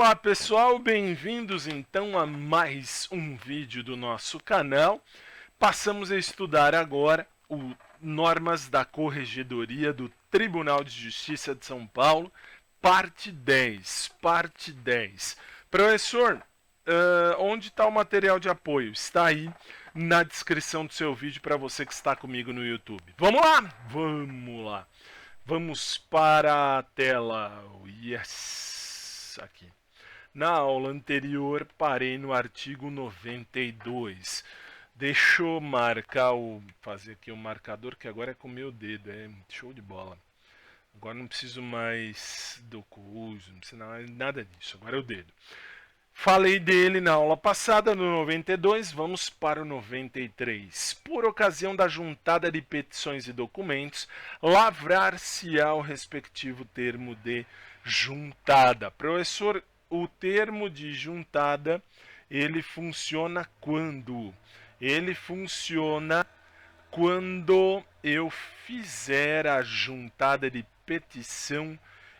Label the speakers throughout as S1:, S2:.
S1: Olá pessoal, bem-vindos então a mais um vídeo do nosso canal. Passamos a estudar agora o Normas da Corregedoria do Tribunal de Justiça de São Paulo, parte 10. Professor, onde está o material de apoio? Está aí na descrição do seu vídeo para você que está comigo no YouTube. Vamos lá? Vamos lá. Vamos para a tela. Yes! Aqui. Na aula anterior, parei no artigo 92. Deixa eu fazer aqui o marcador, que agora é com o meu dedo, é show de bola. Agora não preciso mais do uso, não precisa nada disso, agora é o dedo. Falei dele na aula passada, no 92, vamos para o 93. Por ocasião da juntada de petições e documentos, lavrar-se-á o respectivo termo de juntada. Professor, o termo de juntada, ele funciona quando? Ele funciona quando eu fizer a juntada de petição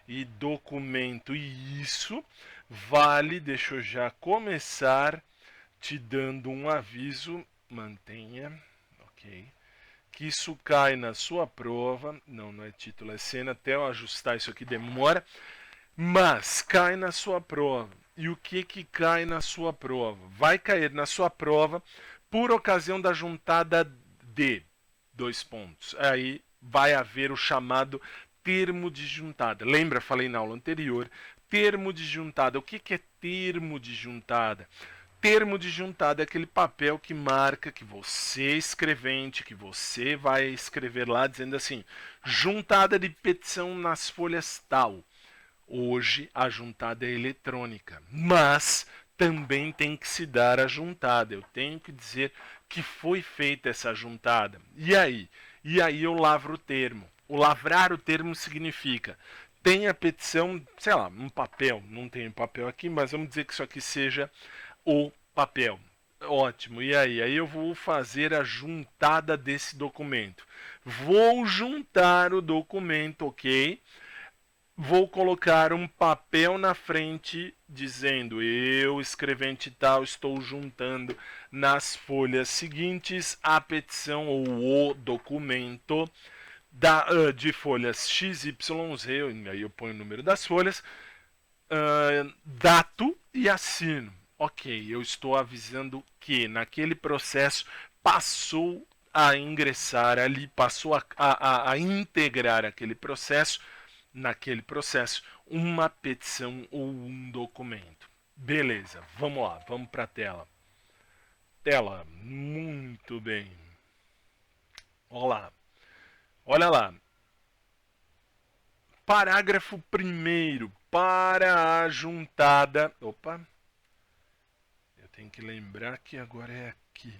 S1: e documento. E isso vale, deixa eu já começar te dando um aviso, mantenha, ok, que isso cai na sua prova, não é título, é cena, até eu ajustar isso aqui demora, mas cai na sua prova. E o que cai na sua prova? Vai cair na sua prova por ocasião da juntada de dois pontos. Aí vai haver o chamado termo de juntada. Lembra, falei na aula anterior, termo de juntada. O que é termo de juntada? Termo de juntada é aquele papel que marca que você, escrevente, que você vai escrever lá dizendo assim, juntada de petição nas folhas tal. Hoje a juntada é eletrônica, mas também tem que se dar a juntada. Eu tenho que dizer que foi feita essa juntada. E aí? E aí eu lavro o termo. O lavrar o termo significa, tem a petição, sei lá, um papel. Não tenho papel aqui, mas vamos dizer que isso aqui seja o papel. Ótimo. E aí? Aí eu vou fazer a juntada desse documento. Vou juntar o documento, ok? Vou colocar um papel na frente dizendo, eu, escrevente tal, estou juntando nas folhas seguintes a petição ou o documento de folhas XYZ, aí eu ponho o número das folhas, dato e assino. Ok, eu estou avisando que naquele processo passou a ingressar ali, passou a integrar aquele processo, naquele processo, uma petição ou um documento. Beleza, vamos lá, vamos para a tela. Tela, muito bem. Olha lá. Parágrafo 1º, para a juntada... Opa, eu tenho que lembrar que agora é aqui.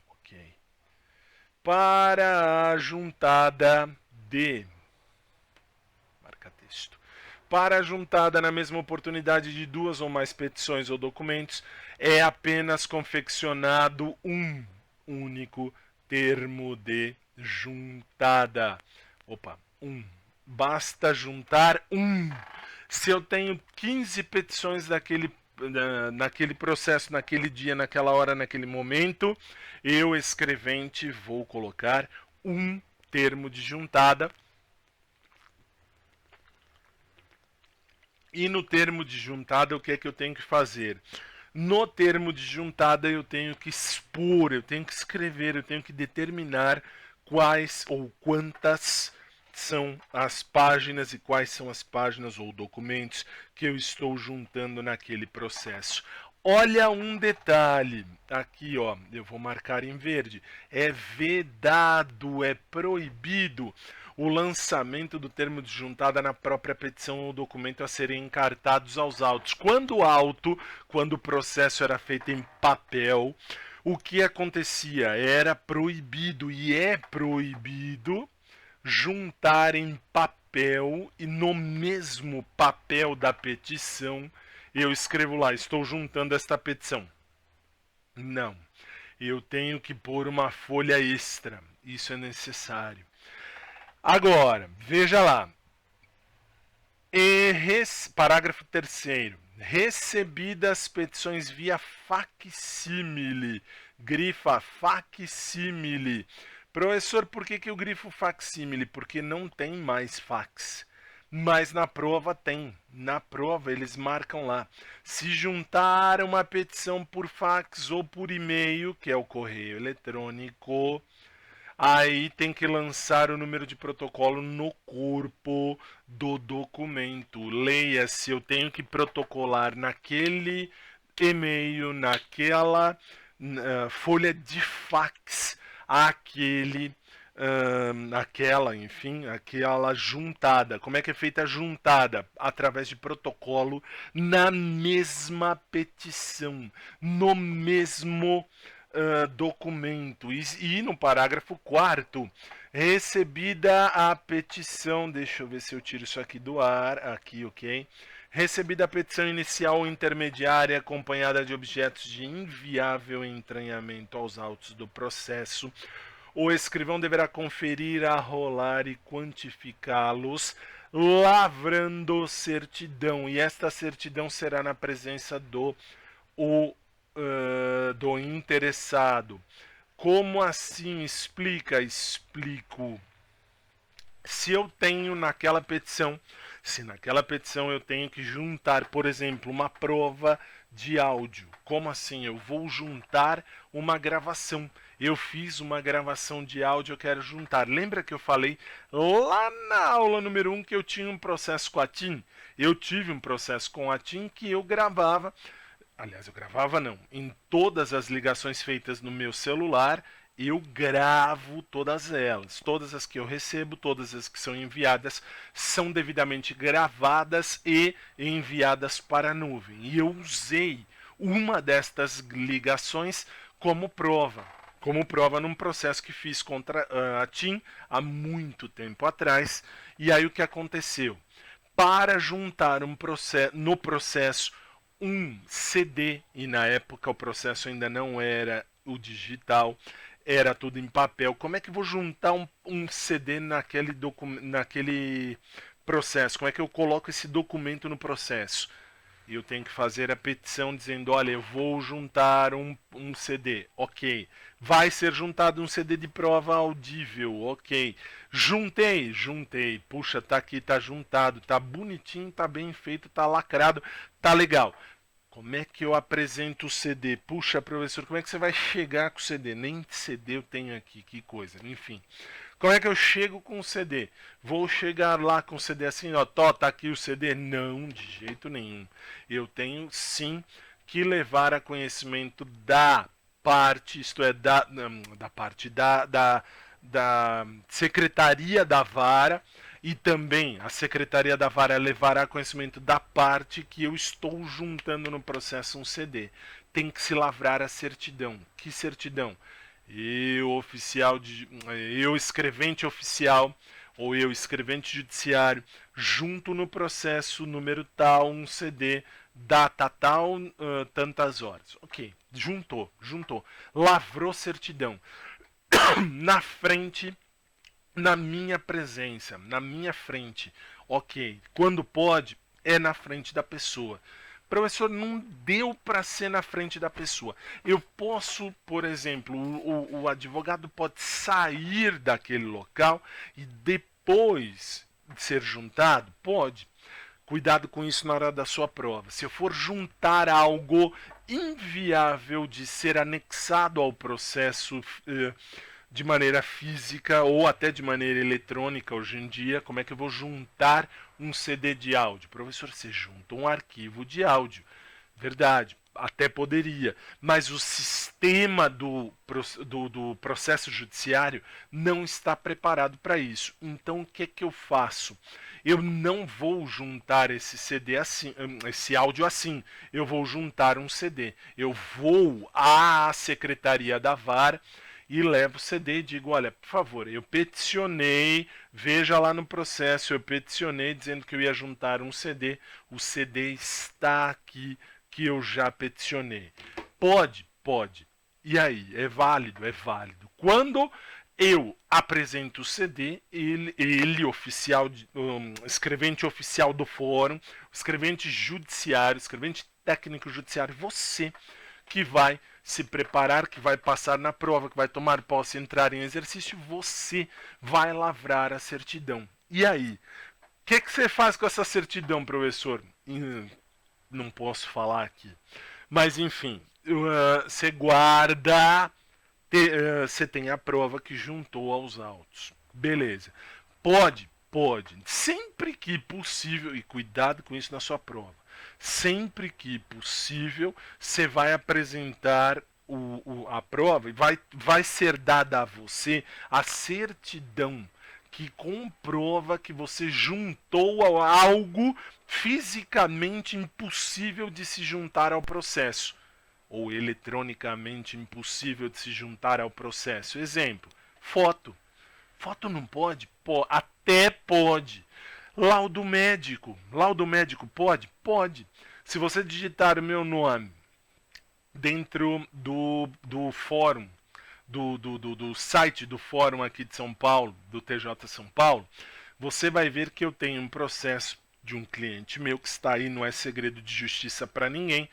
S1: Ok. Para a juntada de... Marca-texto. Para a juntada na mesma oportunidade de duas ou mais petições ou documentos, é apenas confeccionado um único termo de juntada. Opa, basta juntar um. Se eu tenho 15 petições naquele processo, naquele dia, naquela hora, naquele momento, eu, escrevente, vou colocar um termo de juntada. E no termo de juntada, o que é que eu tenho que fazer? No termo de juntada, eu tenho que expor, eu tenho que escrever, eu tenho que determinar quais ou quantas são as páginas e quais são as páginas ou documentos que eu estou juntando naquele processo. Olha um detalhe, aqui ó, eu vou marcar em verde, é vedado, é proibido o lançamento do termo de juntada na própria petição ou documento a serem encartados aos autos. Quando o processo era feito em papel, o que acontecia? Era proibido e é proibido juntar em papel e no mesmo papel da petição eu escrevo lá, estou juntando esta petição. Não, eu tenho que pôr uma folha extra, isso é necessário. Agora, veja lá, parágrafo 3º, Recebidas petições via facsímile. Grifa facsímile. Professor, por que eu grifo facsímile? Porque não tem mais fax. Mas na prova tem. Na prova eles marcam lá. Se juntar uma petição por fax ou por e-mail, que é o correio eletrônico, aí tem que lançar o número de protocolo no corpo do documento. Leia-se, eu tenho que protocolar naquele e-mail, naquela folha de fax, aquela juntada. Como é que é feita a juntada? Através de protocolo na mesma petição, no mesmo documento. E no parágrafo 4º, recebida a petição, deixa eu ver se eu tiro isso aqui do ar, aqui, ok? Recebida a petição inicial ou intermediária acompanhada de objetos de inviável entranhamento aos autos do processo, o escrivão deverá conferir, arrolar e quantificá-los, lavrando certidão. E esta certidão será na presença do interessado. Como assim? Explico. Se eu tenho naquela petição, se naquela petição eu tenho que juntar, por exemplo, uma prova de áudio. Como assim? Eu vou juntar uma gravação. Eu fiz uma gravação de áudio, eu quero juntar. Lembra que eu falei lá na aula número 1 que eu tinha um processo com a TIM? Eu tive um processo com a TIM que eu gravava. Aliás, eu gravava não. Em todas as ligações feitas no meu celular, eu gravo todas elas. Todas as que eu recebo, todas as que são enviadas, são devidamente gravadas e enviadas para a nuvem. E eu usei uma destas ligações como prova. Como prova num processo que fiz contra a TIM há muito tempo atrás. E aí o que aconteceu? Para juntar no processo um CD, e na época o processo ainda não era o digital, era tudo em papel. Como é que eu vou juntar um CD naquele processo? Como é que eu coloco esse documento no processo? Eu tenho que fazer a petição dizendo, olha, eu vou juntar um CD, ok. Vai ser juntado um CD de prova audível, ok. Juntei. Puxa, tá aqui, tá juntado, tá bonitinho, tá bem feito, tá lacrado, tá legal. Como é que eu apresento o CD? Puxa, professor, como é que você vai chegar com o CD? Nem CD eu tenho aqui, que coisa. Enfim, como é que eu chego com o CD? Vou chegar lá com o CD assim, ó, tá aqui o CD? Não, de jeito nenhum. Eu tenho sim que levar a conhecimento da parte, isto é, da Secretaria da Vara, e também a Secretaria da Vara levará conhecimento da parte que eu estou juntando no processo um CD. Tem que se lavrar a certidão. Que certidão? Eu escrevente oficial ou eu escrevente judiciário, junto no processo número tal, um CD, data tal, tantas horas. Ok, juntou. Lavrou certidão. Na frente, na minha presença, na minha frente. Ok, quando pode, é na frente da pessoa. Professor, não deu para ser na frente da pessoa. Eu posso, por exemplo, o advogado pode sair daquele local e depois de ser juntado? Pode. Cuidado com isso na hora da sua prova. Se eu for juntar algo inviável de ser anexado ao processo de maneira física ou até de maneira eletrônica hoje em dia, como é que eu vou juntar um CD de áudio? Professor, você junta um arquivo de áudio. Verdade, até poderia, mas o sistema do processo judiciário não está preparado para isso. Então o que é que eu faço? Eu não vou juntar esse CD assim, esse áudio assim. Eu vou juntar um CD. Eu vou à Secretaria da Vara e levo o CD e digo, olha, por favor, eu peticionei, veja lá no processo, eu peticionei dizendo que eu ia juntar um CD, o CD está aqui, que eu já peticionei. Pode. E aí, é válido. Quando Eu apresento o CD, ele oficial, escrevente oficial do fórum, escrevente judiciário, escrevente técnico judiciário, você que vai se preparar, que vai passar na prova, que vai tomar posse e entrar em exercício, você vai lavrar a certidão. E aí? O que você faz com essa certidão, professor? Não posso falar aqui. Mas enfim, você guarda, você tem a prova que juntou aos autos. Beleza. Pode? Pode. Sempre que possível, e cuidado com isso na sua prova, sempre que possível, você vai apresentar a prova e vai ser dada a você a certidão que comprova que você juntou algo fisicamente impossível de se juntar ao processo, ou eletronicamente impossível de se juntar ao processo. Exemplo, foto. Foto não pode? Até pode. Laudo médico. Laudo médico pode? Pode. Se você digitar o meu nome dentro do fórum, do site do fórum aqui de São Paulo, do TJ São Paulo, você vai ver que eu tenho um processo de um cliente meu que está aí, não é segredo de justiça para ninguém,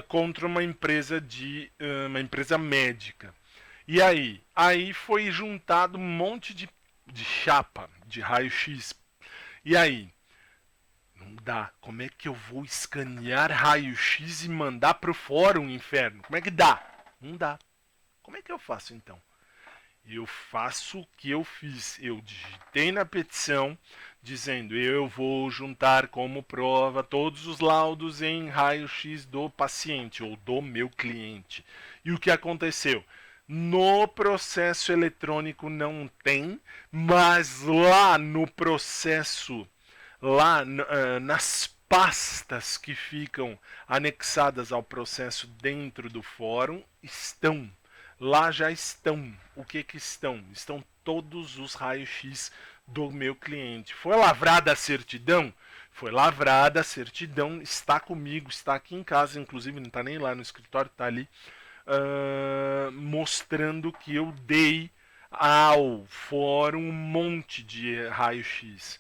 S1: contra uma empresa uma empresa médica. E aí foi juntado um monte de chapa, de raio-x. E aí? Não dá. Como é que eu vou escanear raio-x e mandar pro fórum, inferno? Como é que dá? Não dá. Como é que eu faço então? Eu faço o que eu fiz. Eu digitei na petição dizendo: eu vou juntar como prova todos os laudos em raio-x do paciente ou do meu cliente. E o que aconteceu? No processo eletrônico não tem, mas lá no processo, lá nas pastas que ficam anexadas ao processo dentro do fórum, estão. Lá já estão. O que estão? Estão todos os raios-x do meu cliente. Foi lavrada a certidão? Foi lavrada a certidão, está comigo, está aqui em casa, inclusive não está nem lá no escritório, está ali, mostrando que eu dei ao fórum um monte de raio-x.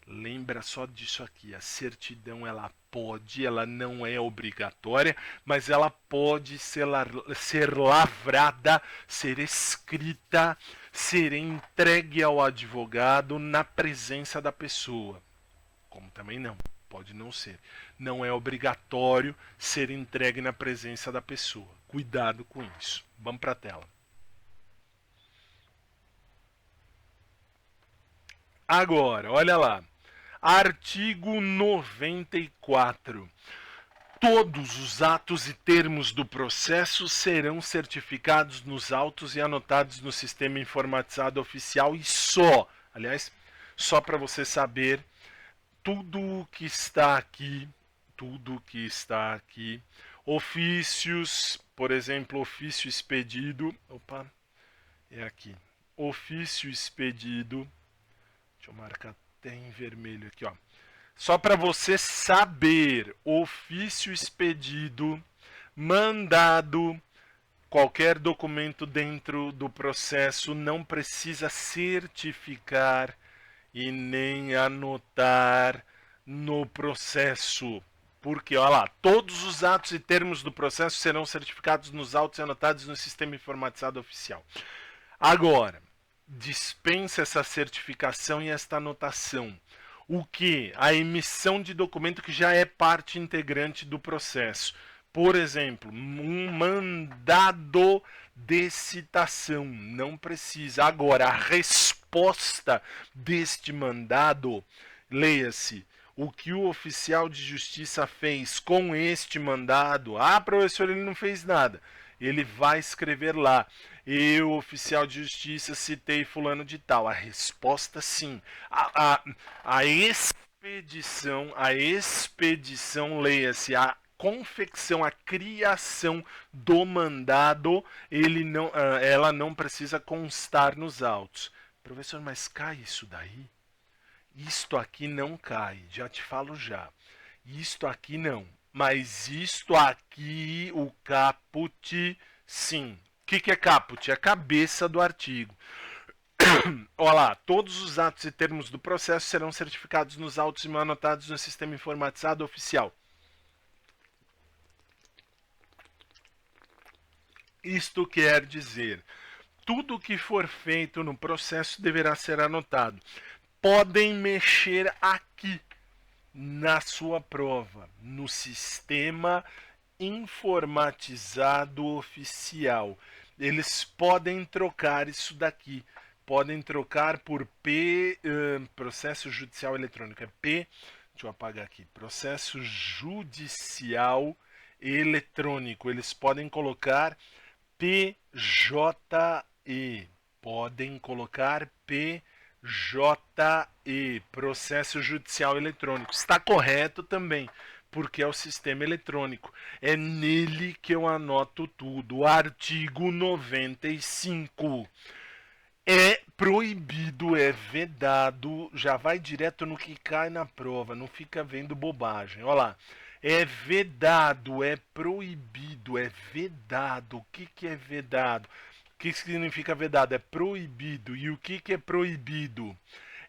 S1: Lembra só disso aqui, a certidão ela não é obrigatória, mas ela pode ser lavrada, ser escrita, ser entregue ao advogado na presença da pessoa. Como também não, pode não ser. Não é obrigatório ser entregue na presença da pessoa. Cuidado com isso. Vamos para a tela. Agora, olha lá. Artigo 94. Todos os atos e termos do processo serão certificados nos autos e anotados no sistema informatizado oficial e só, aliás, só para você saber, tudo que está aqui, ofícios, por exemplo, ofício expedido, é aqui, ofício expedido, deixa eu marcar até em vermelho aqui, ó. Só para você saber, ofício expedido, mandado, qualquer documento dentro do processo não precisa certificar e nem anotar no processo. Porque, olha lá, todos os atos e termos do processo serão certificados nos autos e anotados no sistema informatizado oficial. Agora, dispensa essa certificação e esta anotação. O que? A emissão de documento que já é parte integrante do processo. Por exemplo, um mandado de citação. Não precisa. Agora, a resposta deste mandado, leia-se, o que o oficial de justiça fez com este mandado. Ah, professor, ele não fez nada. Ele vai escrever lá: eu, oficial de justiça, citei fulano de tal. A resposta, sim. A expedição, leia-se, a confecção, a criação do mandado, ela não precisa constar nos autos. Professor, mas cai isso daí? Isto aqui não cai, já te falo já. Isto aqui não. Mas isto aqui, o caput, sim. que é caput? É a cabeça do artigo. Olha lá, todos os atos e termos do processo serão certificados nos autos e anotados no sistema informatizado oficial. Isto quer dizer, tudo que for feito no processo deverá ser anotado. Podem mexer aqui na sua prova, no sistema informatizado oficial. Eles podem trocar isso daqui. Podem trocar por processo judicial eletrônico. É P, deixa eu apagar aqui. Processo judicial eletrônico. Eles podem colocar PJE. Podem colocar PJE, processo judicial eletrônico. Está correto também, porque é o sistema eletrônico. É nele que eu anoto tudo. Artigo 95. É proibido, é vedado, já vai direto no que cai na prova, não fica vendo bobagem. Olha lá. É vedado, é proibido, é vedado. O que é vedado? O que significa vedado? É proibido. E o que é proibido?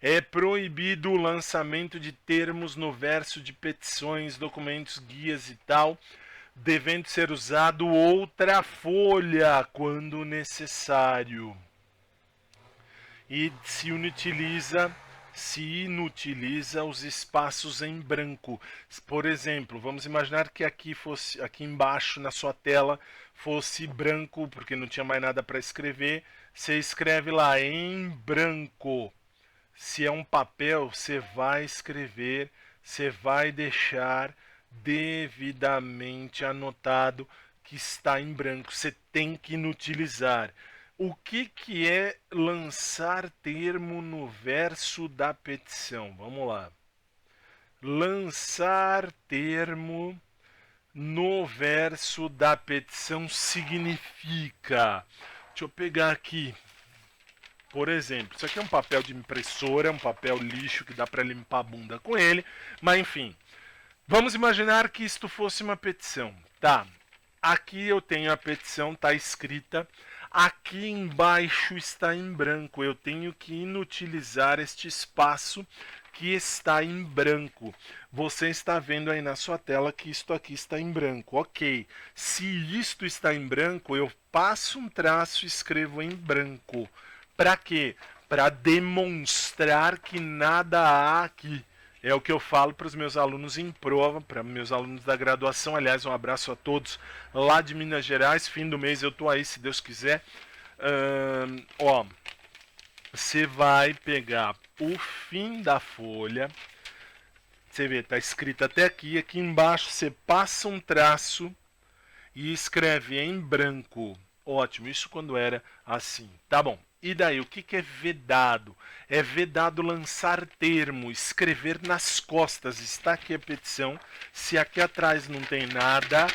S1: É proibido o lançamento de termos no verso de petições, documentos, guias e tal, devendo ser usado outra folha quando necessário. E se inutiliza os espaços em branco. Por exemplo, vamos imaginar que aqui embaixo na sua tela fosse branco, porque não tinha mais nada para escrever. Você escreve lá em branco. Se é um papel, você vai escrever, você vai deixar devidamente anotado que está em branco. Você tem que inutilizar. O que é lançar termo no verso da petição? Vamos lá. Lançar termo no verso da petição significa. Deixa eu pegar aqui. Por exemplo, isso aqui é um papel de impressora, um papel lixo que dá para limpar a bunda com ele, mas enfim. Vamos imaginar que isto fosse uma petição. Tá. Aqui eu tenho a petição, está escrita. Aqui embaixo está em branco. Eu tenho que inutilizar este espaço que está em branco. Você está vendo aí na sua tela que isto aqui está em branco. Ok. Se isto está em branco, eu passo um traço e escrevo em branco. Para quê? Para demonstrar que nada há aqui. É o que eu falo para os meus alunos em prova, para meus alunos da graduação. Aliás, um abraço a todos lá de Minas Gerais. Fim do mês eu tô aí, se Deus quiser. Ó, você vai pegar o fim da folha. Você vê, tá escrito até aqui. Aqui embaixo você passa um traço e escreve em branco. Ótimo, isso quando era assim. Tá bom. E daí, o que é vedado? É vedado lançar termo, escrever nas costas. Está aqui a petição. Se aqui atrás não tem nada,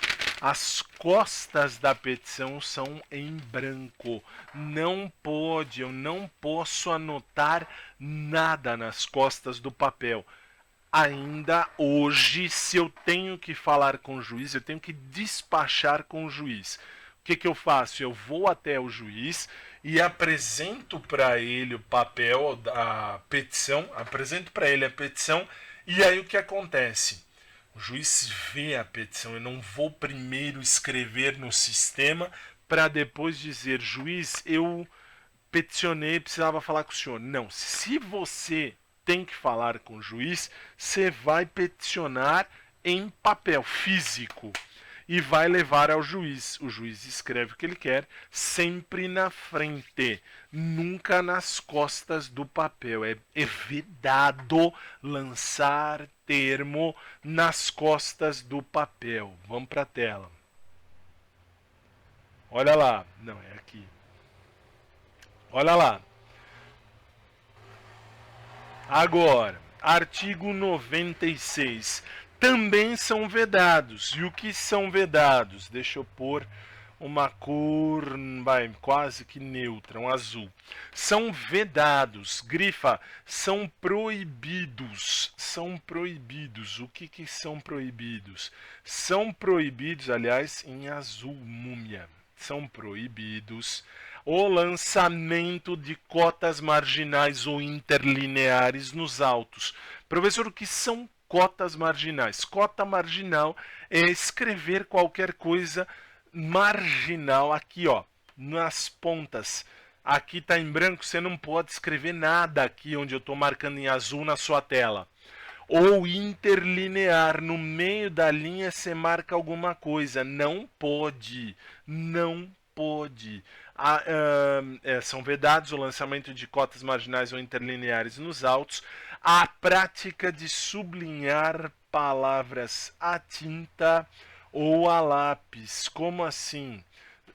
S1: as costas da petição são em branco. Não pode, eu não posso anotar nada nas costas do papel. Ainda hoje, se eu tenho que falar com o juiz, eu tenho que despachar com o juiz. O que eu faço? Eu vou até o juiz e apresento para ele o papel, a petição, apresento para ele a petição, e aí o que acontece? O juiz vê a petição, eu não vou primeiro escrever no sistema para depois dizer, juiz, eu peticionei, precisava falar com o senhor. Não, se você tem que falar com o juiz, você vai peticionar em papel físico e vai levar ao juiz. O juiz escreve o que ele quer, sempre na frente, nunca nas costas do papel. É vedado lançar termo nas costas do papel. Vamos para a tela. Olha lá. Não, é aqui. Olha lá. Agora, artigo 96. Também são vedados. E o que são vedados? Deixa eu pôr uma cor quase que neutra, um azul. São vedados. Grifa, são proibidos. São proibidos. O que são proibidos? São proibidos, aliás, em azul, múmia. são proibidos o lançamento de cotas marginais ou interlineares nos autos. Professor, o que são cotas marginais? Cota marginal é escrever qualquer coisa marginal aqui, ó, nas pontas. Aqui está em branco, você não pode escrever nada aqui onde eu estou marcando em azul na sua tela. Ou interlinear, no meio da linha você marca alguma coisa. Não pode. Não pode. São vedados o lançamento de cotas marginais ou interlineares nos autos. A prática de sublinhar palavras a tinta ou a lápis. Como assim?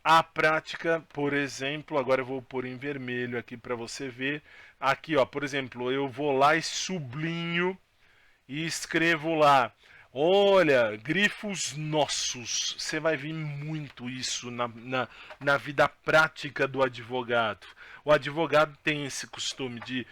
S1: A prática, por exemplo, agora eu vou pôr em vermelho aqui para você ver. Aqui, ó, por exemplo, eu vou lá e sublinho e escrevo lá, olha, grifos nossos. Você vai ver muito isso na vida prática do advogado. O advogado tem esse costume de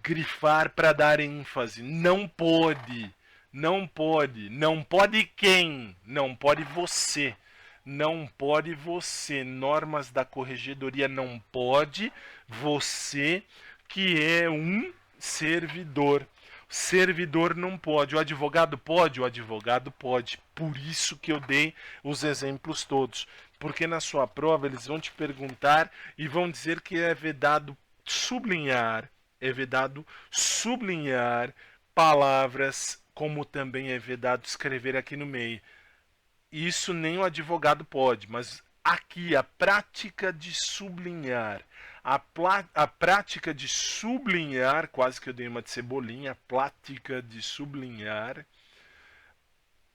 S1: grifar para dar ênfase. Não pode. Não pode. Não pode quem? Não pode você. Não pode você. Normas da corregedoria não pode você que é um servidor. Servidor não pode. O advogado pode? O advogado pode. Por isso que eu dei os exemplos todos. Porque na sua prova eles vão te perguntar e vão dizer que é vedado sublinhar. É vedado sublinhar palavras, como também é vedado escrever aqui no meio. Isso nem o advogado pode, mas aqui a prática de sublinhar. A prática de sublinhar, quase que eu dei uma de cebolinha, a prática de sublinhar.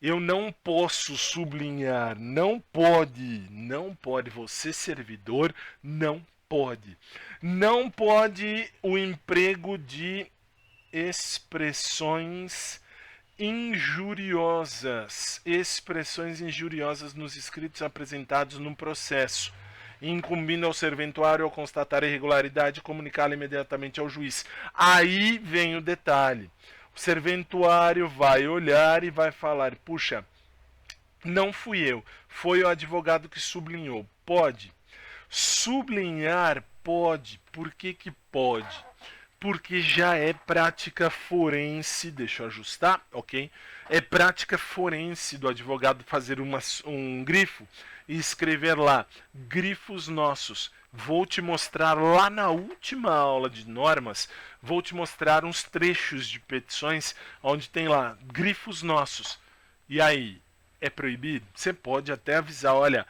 S1: Eu não posso sublinhar, não pode, não pode. Você, servidor, não pode. Não pode o emprego de expressões injuriosas, nos escritos apresentados no processo, incumbindo ao serventuário ao constatar a irregularidade comunicá-la imediatamente ao juiz. Aí vem o detalhe. O serventuário vai olhar e vai falar, puxa, não fui eu, foi o advogado que sublinhou. Pode. Sublinhar pode. Por que pode? Porque já é prática forense, deixa eu ajustar, ok? É prática forense do advogado fazer um grifo e escrever lá, grifos nossos. Vou te mostrar lá na última aula de normas, vou te mostrar uns trechos de petições onde tem lá, grifos nossos. E aí, é proibido? Você pode até avisar, olha,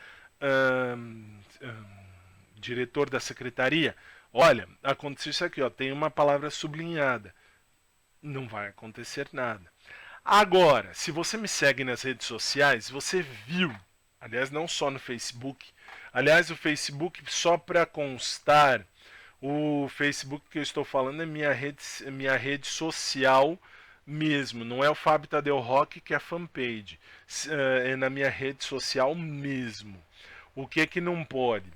S1: diretor da secretaria, olha, aconteceu isso aqui, ó, tem uma palavra sublinhada. Não vai acontecer nada. Agora, se você me segue nas redes sociais, você viu, aliás, não só no Facebook, aliás, o Facebook, só para constar, o Facebook que eu estou falando é minha rede social mesmo, não é o Fábio Tadeu Roque, que é a fanpage, é na minha rede social mesmo. O que não pode?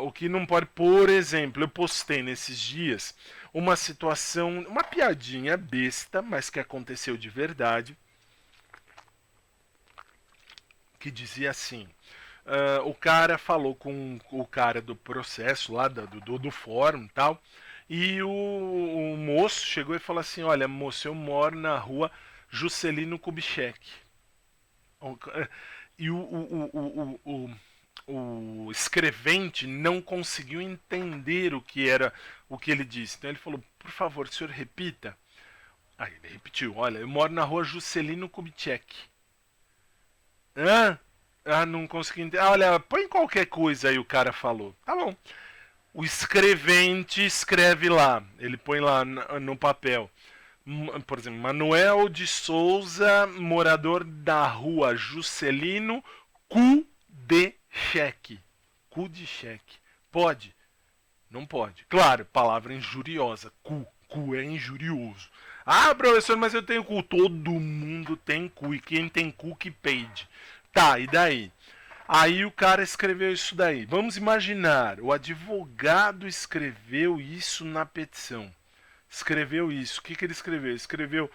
S1: O que não pode, por exemplo, eu postei nesses dias uma situação, uma piadinha besta, mas que aconteceu de verdade, que dizia assim, o cara falou com o cara do processo lá, do fórum e tal, e o moço chegou e falou assim, olha moço, eu moro na rua Juscelino Kubitschek. E o escrevente não conseguiu entender o que era o que ele disse. Então ele falou, por favor, senhor repita. Aí ele repetiu, olha, eu moro na rua Juscelino Kubitschek. Não consegui entender. Olha, põe qualquer coisa aí, o cara falou. Tá bom. O escrevente escreve lá, ele põe lá no papel. Por exemplo, Manuel de Souza, morador da rua Juscelino Kubitschek. Kubitschek. Pode? Não pode. Claro, palavra injuriosa. Cu é injurioso. Ah, professor, mas eu tenho cu. Todo mundo tem cu. E quem tem cu que peide. Tá, e daí? Aí o cara escreveu isso daí. Vamos imaginar, o advogado escreveu isso na petição. Escreveu isso. O que ele escreveu? Escreveu,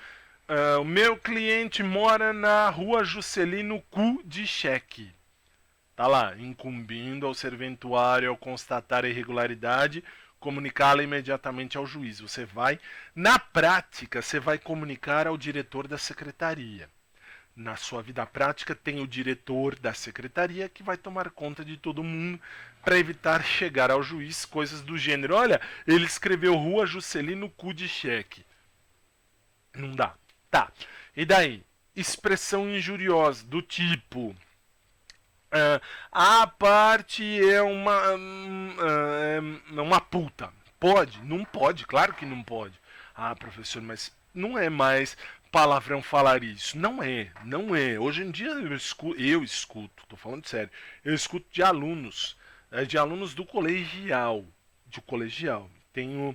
S1: o meu cliente mora na rua Juscelino Kubitschek. Tá lá, incumbindo ao serventuário ao constatar a irregularidade, comunicá-la imediatamente ao juiz. Você vai, na prática, você vai comunicar ao diretor da secretaria. Na sua vida prática, tem o diretor da secretaria que vai tomar conta de todo mundo para evitar chegar ao juiz coisas do gênero. Olha, ele escreveu Rua Juscelino cu de cheque. Não dá. Tá. E daí? Expressão injuriosa do tipo... a parte é uma puta. Pode? Não pode, claro que não pode. Ah, professor, mas não é mais palavrão falar isso. Não é, não é. Hoje em dia eu escuto, tô falando sério, eu escuto de alunos do colegial. De colegial. Tenho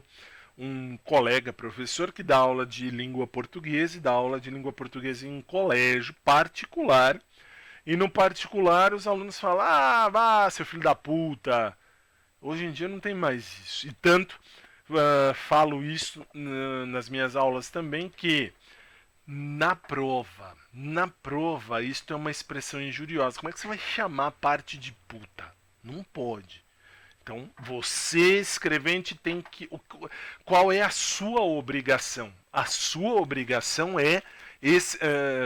S1: um colega professor que dá aula de língua portuguesa e dá aula de língua portuguesa em colégio particular. E no particular os alunos falam, ah, vá, seu filho da puta. Hoje em dia não tem mais isso. E tanto falo isso nas minhas aulas também, que na prova, isto é uma expressão injuriosa. Como é que você vai chamar a parte de puta? Não pode. Então, você, escrevente, tem que... Qual é a sua obrigação? A sua obrigação é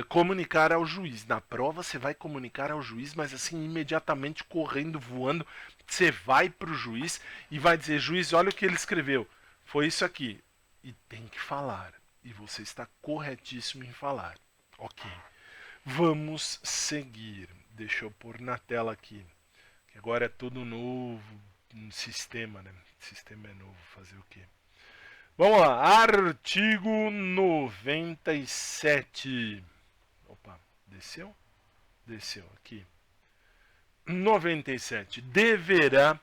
S1: comunicar ao juiz. Na prova, você vai comunicar ao juiz, mas assim, imediatamente, correndo, voando, você vai para o juiz e vai dizer, juiz, olha o que ele escreveu. Foi isso aqui. E tem que falar. E você está corretíssimo em falar. Ok. Vamos seguir. Deixa eu pôr na tela aqui. Que agora é tudo novo. Um sistema, né? Sistema é novo. Fazer o quê? Vamos lá. Artigo 97. Opa, desceu? Desceu aqui. 97. Deverá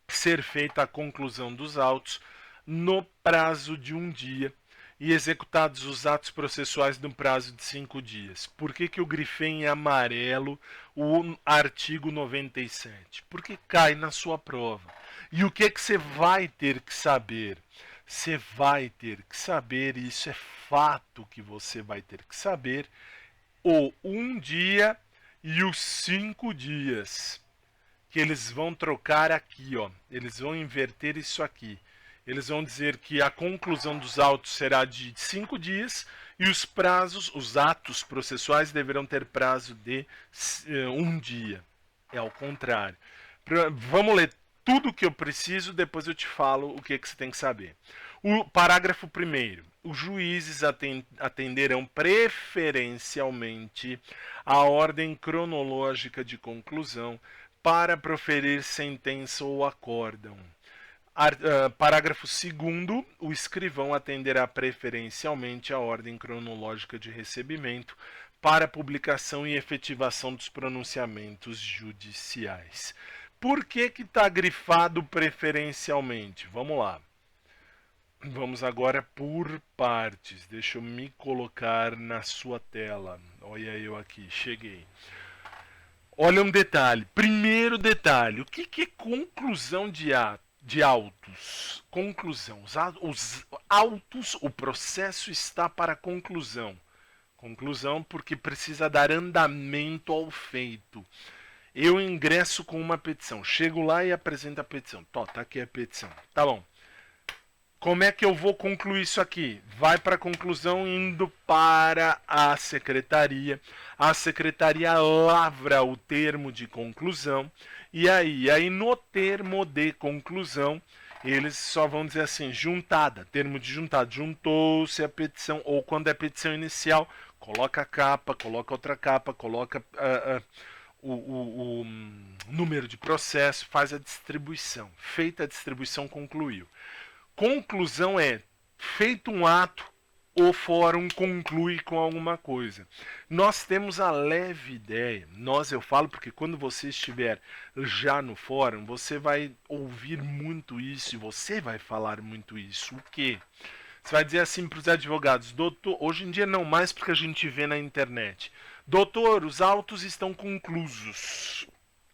S1: ser feita a conclusão dos autos no prazo de 1 dia e executados os atos processuais no prazo de 5 dias. Por que eu grifei em amarelo o artigo 97? Porque cai na sua prova. E o que você vai ter que saber? Você vai ter que saber, e isso é fato que você vai ter que saber, o 1 dia e os 5 dias. Que eles vão trocar aqui, ó. Eles vão inverter isso aqui. Eles vão dizer que a conclusão dos autos será de 5 dias e os prazos, os atos processuais deverão ter prazo de 1 dia. É ao contrário. Vamos ler tudo o que eu preciso, depois eu te falo o que você tem que saber. O parágrafo 1º. Os juízes atenderão preferencialmente a ordem cronológica de conclusão para proferir sentença ou acórdão. Parágrafo 2º. O escrivão atenderá preferencialmente a ordem cronológica de recebimento para publicação e efetivação dos pronunciamentos judiciais. Por que está grifado preferencialmente? Vamos lá. Vamos agora por partes. Deixa eu me colocar na sua tela. Olha eu aqui, cheguei. Olha um detalhe. Primeiro detalhe. O que é conclusão de autos? Conclusão. Os autos, o processo está para conclusão. Conclusão porque precisa dar andamento ao feito. Eu ingresso com uma petição. Chego lá e apresento a petição. Tá aqui a petição. Tá bom. Como é que eu vou concluir isso aqui? Vai para a conclusão indo para a secretaria. A secretaria lavra o termo de conclusão. E aí no termo de conclusão, eles só vão dizer assim, juntada, termo de juntado, juntou-se a petição, ou quando é petição inicial, coloca a capa, coloca outra capa, coloca o número de processo, faz a distribuição. Feita a distribuição, concluiu. Conclusão é, feito um ato, o fórum conclui com alguma coisa. Nós temos a leve ideia, eu falo porque quando você estiver já no fórum, você vai ouvir muito isso e você vai falar muito isso. O quê? Você vai dizer assim para os advogados, doutor, hoje em dia não mais porque a gente vê na internet. Doutor, os autos estão conclusos.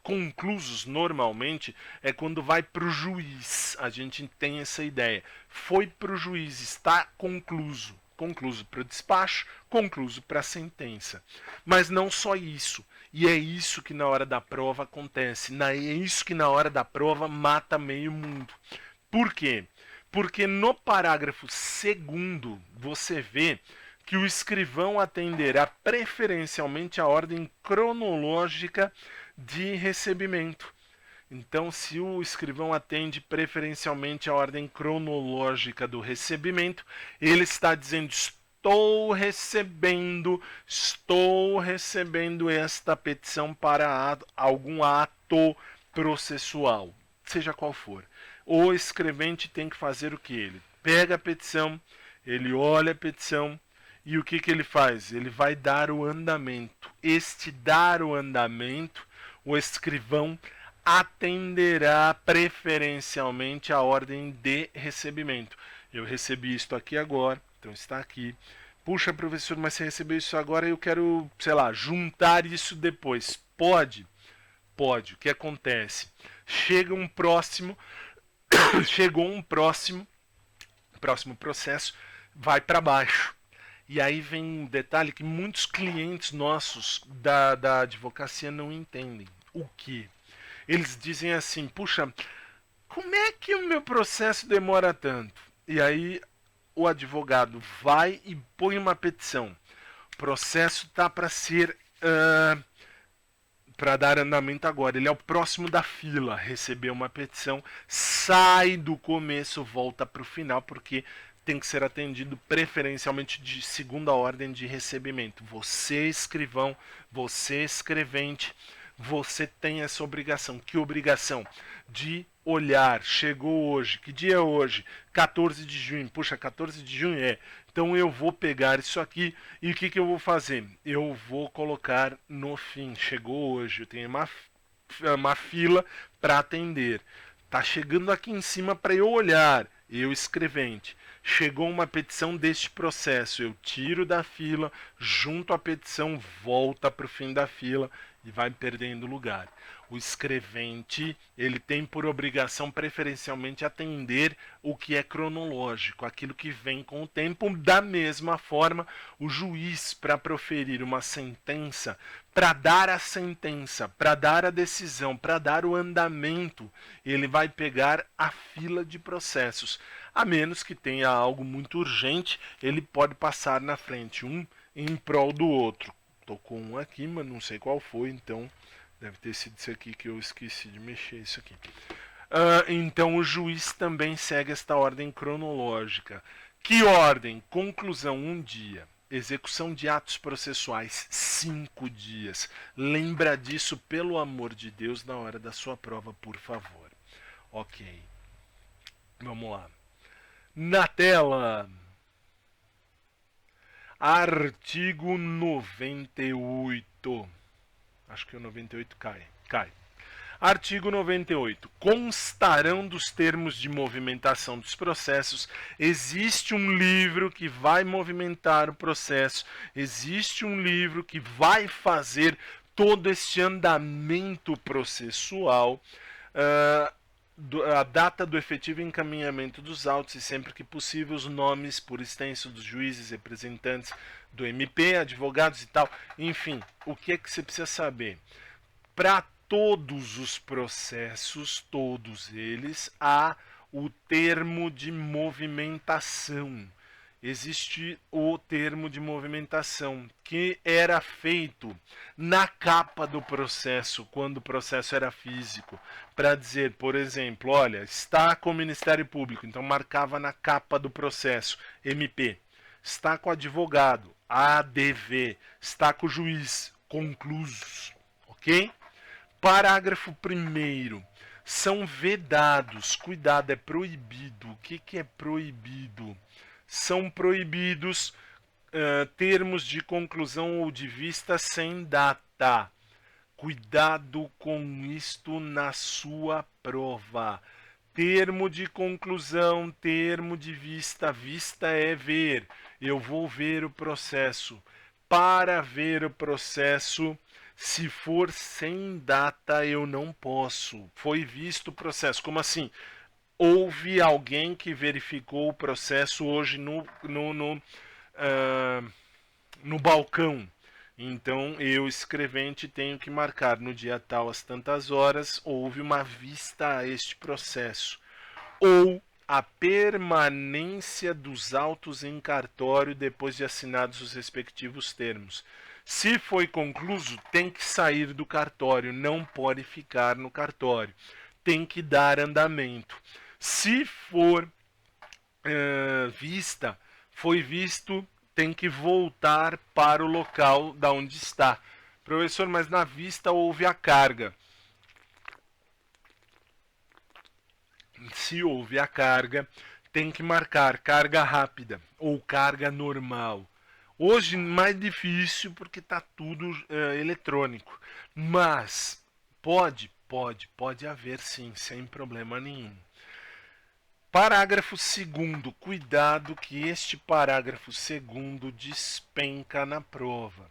S1: Conclusos normalmente é quando vai para o juiz. A gente tem essa ideia. Foi para o juiz, está concluso. concluso para o despacho, concluso para a sentença. Mas não só isso. E é isso que na hora da prova acontece. É isso que na hora da prova mata meio mundo. Por quê? Porque no parágrafo 2º você vê que o escrivão atenderá preferencialmente a ordem cronológica de recebimento. Então, se o escrivão atende preferencialmente a ordem cronológica do recebimento, ele está dizendo: estou recebendo esta petição para algum ato processual, seja qual for. O escrevente tem que fazer o que? Ele pega a petição, ele olha a petição e o que ele faz? Ele vai dar o andamento. Este dar o andamento, o escrivão atenderá preferencialmente a ordem de recebimento. Eu recebi isto aqui agora, então está aqui. Puxa, professor, mas você recebeu isso agora e eu quero, sei lá, juntar isso depois. Pode? Pode. O que acontece? Chegou um próximo processo, vai para baixo. E aí vem um detalhe que muitos clientes nossos da advocacia não entendem. O que? Eles dizem assim: puxa, como é que o meu processo demora tanto? E aí o advogado vai e põe uma petição. O processo está para ser para dar andamento agora. Ele é o próximo da fila, recebeu uma petição, sai do começo, volta para o final, porque tem que ser atendido preferencialmente de segunda ordem de recebimento. Você, escrivão, você, escrevente, você tem essa obrigação. Que obrigação? De olhar. Chegou hoje. Que dia é hoje? 14 de junho. Puxa, 14 de junho é. Então eu vou pegar isso aqui e o que eu vou fazer? Eu vou colocar no fim. Chegou hoje. Eu tenho uma fila para atender. Tá chegando aqui em cima para eu olhar. Eu, escrevente. Chegou uma petição deste processo. Eu tiro da fila, junto à petição, volta para o fim da fila e vai perdendo lugar. O escrevente, ele tem por obrigação preferencialmente atender o que é cronológico, aquilo que vem com o tempo. Da mesma forma, o juiz, para proferir uma sentença, para dar a sentença, para dar a decisão, para dar o andamento, ele vai pegar a fila de processos. A menos que tenha algo muito urgente, ele pode passar na frente, um em prol do outro. Tô com um aqui, mas não sei qual foi, então deve ter sido isso aqui que eu esqueci de mexer, isso aqui. Então o juiz também segue esta ordem cronológica. Que ordem? Conclusão, 1 dia. Execução de atos processuais, 5 dias. Lembra disso, pelo amor de Deus, na hora da sua prova, por favor. Ok. Vamos lá. Na tela. Artigo 98. Acho que o 98 cai. Artigo 98. Constarão dos termos de movimentação dos processos. Existe um livro que vai movimentar o processo. Existe um livro que vai fazer todo este andamento processual. A data do efetivo encaminhamento dos autos e, sempre que possível, os nomes por extenso dos juízes, representantes do MP, advogados e tal. Enfim, o que é que você precisa saber? Para todos os processos, todos eles, há o termo de movimentação. Existe o termo de movimentação que era feito na capa do processo, quando o processo era físico, para dizer, por exemplo, olha, está com o Ministério Público, então marcava na capa do processo, MP. Está com o advogado, ADV. Está com o juiz, conclusos. Ok? Parágrafo 1º. São vedados, cuidado, é proibido. O que é proibido? São proibidos termos de conclusão ou de vista sem data. Cuidado com isto na sua prova. Termo de conclusão, termo de vista. Vista é ver. Eu vou ver o processo. Para ver o processo, se for sem data, eu não posso. Foi visto o processo. Como assim? Houve alguém que verificou o processo hoje no balcão. Então, eu, escrevente, tenho que marcar no dia tal, às tantas horas, houve uma vista a este processo. Ou a permanência dos autos em cartório depois de assinados os respectivos termos. Se foi concluso, tem que sair do cartório, não pode ficar no cartório. Tem que dar andamento. Se for vista, foi visto, tem que voltar para o local da onde está. Professor, mas na vista houve a carga. Se houve a carga, tem que marcar carga rápida ou carga normal. Hoje mais difícil porque está tudo eletrônico, mas pode haver sim, sem problema nenhum. Parágrafo 2º, cuidado que este parágrafo 2º despenca na prova.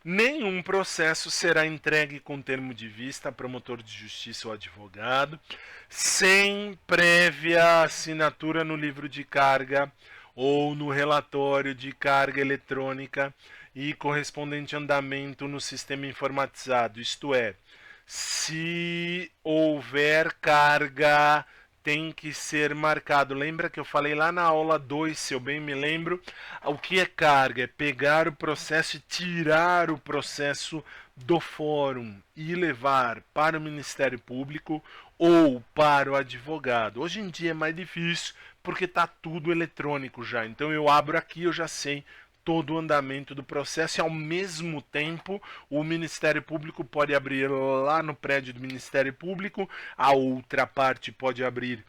S1: Nenhum processo será entregue com termo de vista a promotor de justiça ou advogado, sem prévia assinatura no livro de carga ou no relatório de carga eletrônica e correspondente andamento no sistema informatizado, isto é, se houver carga, tem que ser marcado. Lembra que eu falei lá na aula 2, se eu bem me lembro, o que é carga? É pegar o processo e tirar o processo do fórum e levar para o Ministério Público ou para o advogado. Hoje em dia é mais difícil porque está tudo eletrônico já. Então eu abro aqui, eu já sei todo o andamento do processo e ao mesmo tempo o Ministério Público pode abrir lá no prédio do Ministério Público, a outra parte pode abrir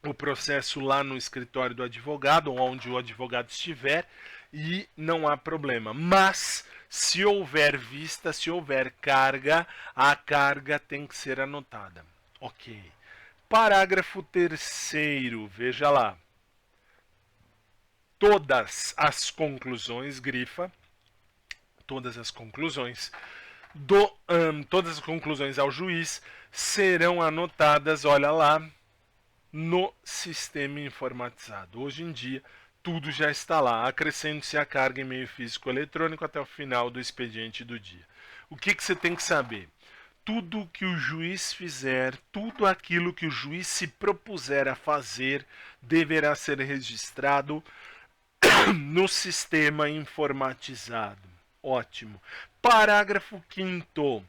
S1: o processo lá no escritório do advogado, ou onde o advogado estiver, e não há problema. Mas se houver vista, se houver carga, a carga tem que ser anotada. Ok. Parágrafo 3º, veja lá. Todas as conclusões, grifa, todas as conclusões todas as conclusões ao juiz serão anotadas, olha lá, no sistema informatizado. Hoje em dia, tudo já está lá. Acrescente-se a carga em meio físico eletrônico até o final do expediente do dia. O que você tem que saber? Tudo que o juiz fizer, tudo aquilo que o juiz se propuser a fazer, deverá ser registrado no sistema informatizado. Ótimo. Parágrafo 5º.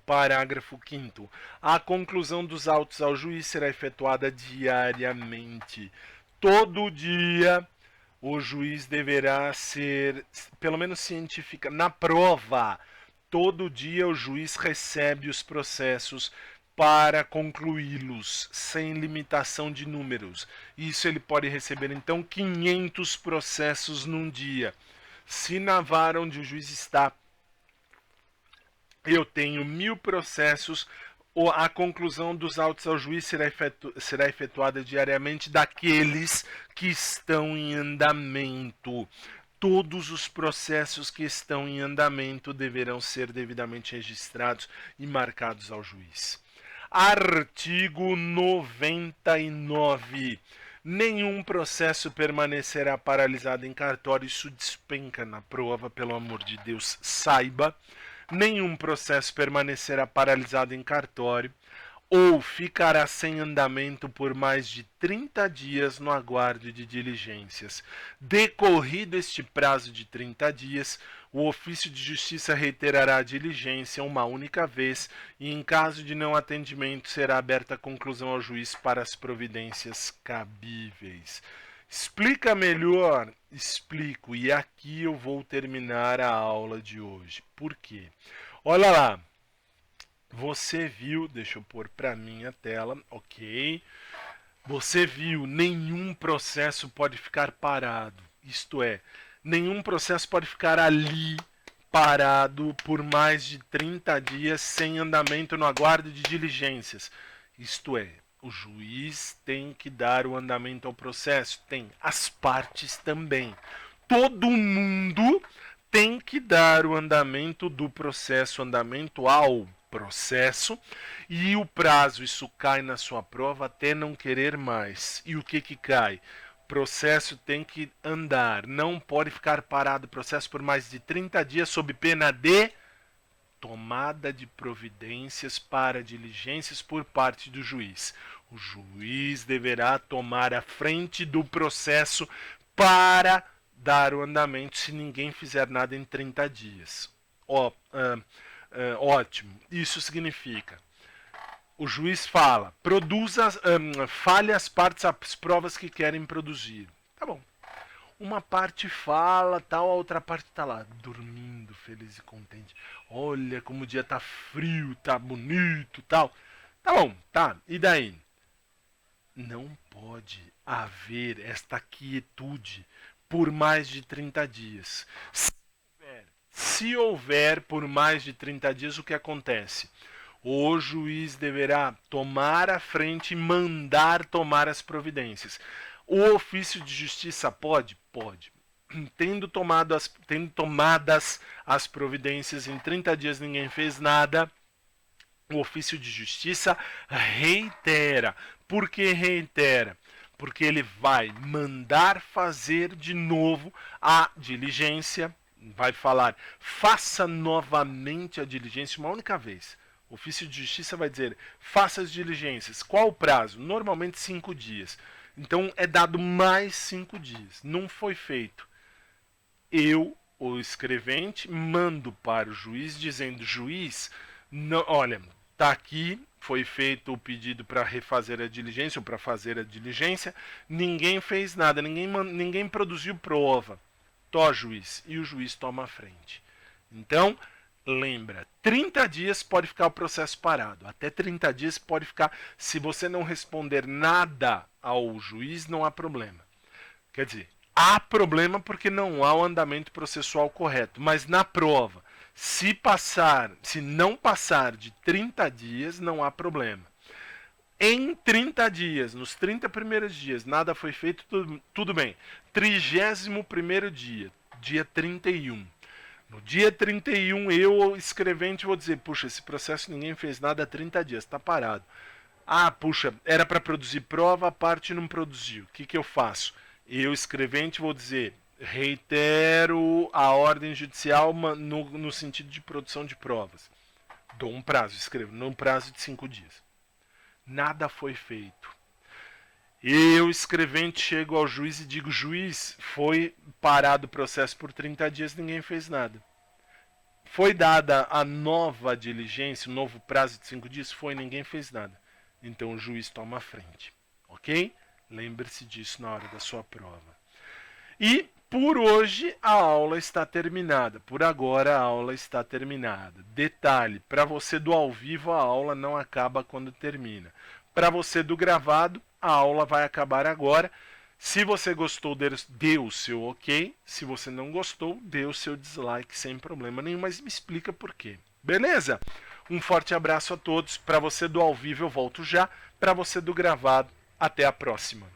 S1: Parágrafo 5º. A conclusão dos autos ao juiz será efetuada diariamente. Todo dia o juiz deverá ser, pelo menos científica, na prova. Todo dia o juiz recebe os processos para concluí-los, sem limitação de números. Isso ele pode receber, então, 500 processos num dia. Se na vara onde o juiz está, eu tenho 1000 processos, a conclusão dos autos ao juiz será efetuada diariamente daqueles que estão em andamento. Todos os processos que estão em andamento deverão ser devidamente registrados e marcados ao juiz. Artigo 99. Nenhum processo permanecerá paralisado em cartório. Isso despenca na prova, pelo amor de Deus, saiba. Nenhum processo permanecerá paralisado em cartório ou ficará sem andamento por mais de 30 dias no aguardo de diligências. Decorrido este prazo de 30 dias, o ofício de justiça reiterará a diligência uma única vez e, em caso de não atendimento, será aberta a conclusão ao juiz para as providências cabíveis. Explica melhor? Explico. E aqui eu vou terminar a aula de hoje. Por quê? Olha lá. Você viu, deixa eu pôr para minha tela, ok. Você viu, nenhum processo pode ficar parado. Isto é, nenhum processo pode ficar ali parado por mais de 30 dias sem andamento no aguardo de diligências. Isto é, o juiz tem que dar o andamento ao processo, tem as partes também. Todo mundo tem que dar o andamento do processo, andamento ao processo, e o prazo, isso cai na sua prova até não querer mais. E o que cai? Processo tem que andar, não pode ficar parado o processo por mais de 30 dias sob pena de tomada de providências para diligências por parte do juiz. O juiz deverá tomar a frente do processo para dar o andamento se ninguém fizer nada em 30 dias. Ótimo. Isso significa o juiz fala, fale as partes, as provas que querem produzir. Tá bom. Uma parte fala, tal, a outra parte tá lá, dormindo, feliz e contente. Olha como o dia tá frio, tá bonito, tal. Tá bom, tá. E daí? Não pode haver esta quietude por mais de 30 dias. Se houver por mais de 30 dias, o que acontece? O juiz deverá tomar a frente e mandar tomar as providências. O ofício de justiça pode? Pode. Tendo tomadas as providências, em 30 dias ninguém fez nada, o ofício de justiça reitera. Por que reitera? Porque ele vai mandar fazer de novo a diligência, vai falar, faça novamente a diligência uma única vez. O ofício de justiça vai dizer, faça as diligências. Qual o prazo? Normalmente 5 dias. Então é dado mais 5 dias. Não foi feito. Eu, o escrevente, mando para o juiz dizendo, juiz, não, olha, está aqui, foi feito o pedido para refazer a diligência ou para fazer a diligência, ninguém fez nada, ninguém produziu prova. Tó, juiz. E o juiz toma a frente. Então, lembra, 30 dias pode ficar o processo parado. Até 30 dias pode ficar. Se você não responder nada ao juiz, não há problema. Quer dizer, há problema porque não há o andamento processual correto. Mas na prova, se não passar de 30 dias, não há problema. Em 30 dias, nos 30 primeiros dias, nada foi feito, tudo bem. 31º dia, dia 31. No dia 31, eu, escrevente, vou dizer, puxa, esse processo ninguém fez nada há 30 dias, está parado. Ah, puxa, era para produzir prova, a parte não produziu. O que eu faço? Eu, escrevente, vou dizer, reitero a ordem judicial no sentido de produção de provas. Dou um prazo, escrevo, num prazo de 5 dias. Nada foi feito. Eu, escrevente, chego ao juiz e digo, juiz, foi parado o processo por 30 dias, ninguém fez nada. Foi dada a nova diligência, o novo prazo de 5 dias? Foi, ninguém fez nada. Então o juiz toma a frente. Ok? Lembre-se disso na hora da sua prova. E por hoje a aula está terminada. Por agora a aula está terminada. Detalhe, para você do ao vivo a aula não acaba quando termina. Para você do gravado, a aula vai acabar agora. Se você gostou, dê o seu ok. Se você não gostou, dê o seu dislike sem problema nenhum, mas me explica por quê. Beleza? Um forte abraço a todos. Para você do ao vivo eu volto já. Para você do gravado, até a próxima.